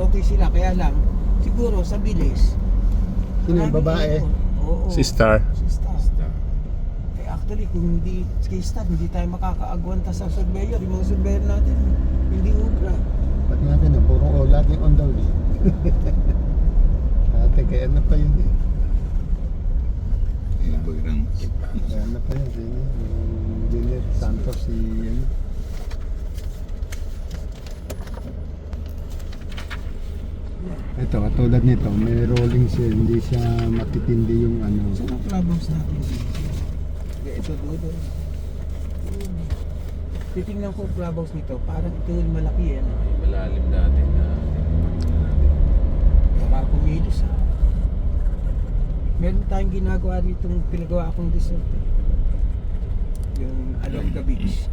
okay sila. Kaya lang, siguro sa bilis. Sino yung babae? Oo. Si Star. Si Star. Eh actually, kung hindi kay Star, hindi tayo makakaagwanta sa surveyor. Yung mga surveyor natin, hindi ubra. Ba't nga din, puro laging on the way. Ate, kaya ano pa yun eh. Bagrang. Kaya ano pa yun, yung Engineer Santos, si ano. Ito, katulad nito, may rolling siya, hindi siya matitindi yung ano. Saan ang clubhouse natin? Ito doon. Titingnan ko ang clubhouse nito, parang ito yung malaki yan. Malalim natin na Baka kumilos ha. Meron tayong ginagawa dito, pinagawa akong resort eh. Yung along the beach.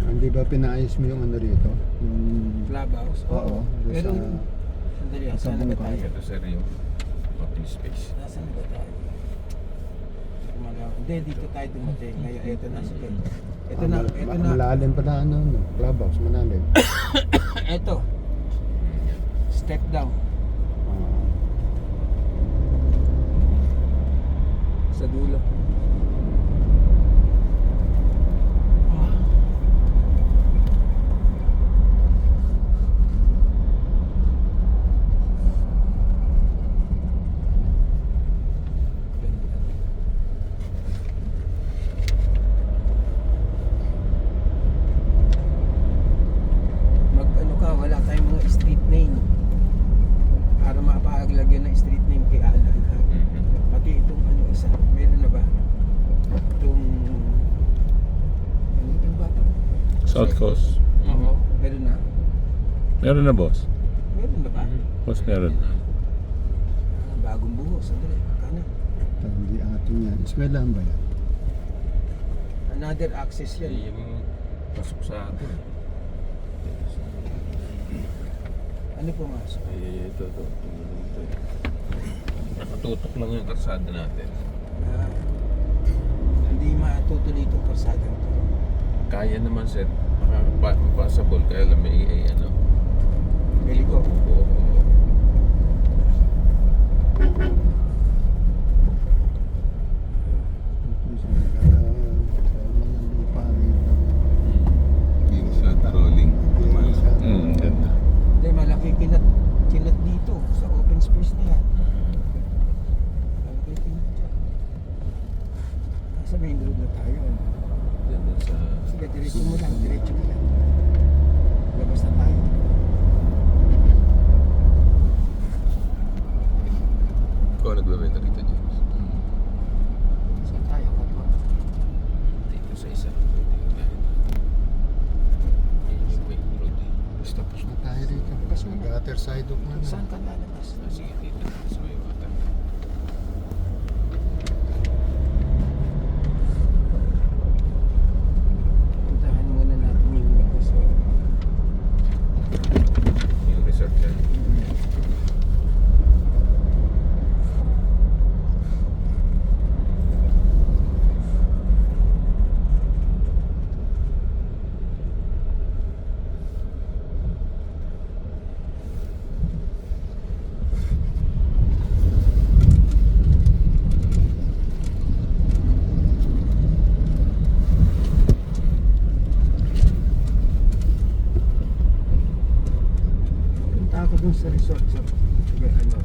Hindi ba pinaayos mo yung ano rito? Yung Clubhouse. Oo, doon Pero, sa- sandali, sa saan na ba bungkay. tayo? ito sir yung open space. Nasaan ba tayo? Hindi, dito tayo dumating. Ngayon, ito na sila. Ito na, ito na. Malalim pa na ano, no? Clubhouse, malalim. Ito. Step down. Ah. Sa dulo. Mag-ano ka, wala tayong mga street name. Para mapaglagyan ng street name kay Alan. Ha? Pati itong ano isa, meron na ba? Itong ano itong bata? South Coast. Oo, meron na. Meron na, boss. Meron na ba? Boss, meron. Bagong buhos, sandali. Kanan. Ito, hindi atin yan. Eskwelahan ba yan? Another access yan. Yung pasok sa atin. Ano pumasok? Ito. Nakatutok lang yung karsada natin. Ah, hindi matutuloy itong karsada ito. Kaya naman sir, makakapasable kaya lang may ano. Heliko. Oo. Yung sa rolling. Ganda. Hindi, malaki kinat dito sa open space na yan. Malaki kinat dyan. Nasa main road na tayo. Ano? Yan sa... Sige, diretso mo lang. Labas na tayo. Ikaw nagbebenta rito, James. Saan tayo? Katwa. Dito sa isa. Yan yung main road eh. Basta tapos na tayo rito. Kasi mag-other side of na. Saan ka lalabas? Sige, dito. Sa may water. Puntahan muna natin yung resort. Yung resort yan. Punta ako dun sa resort. Sa ano,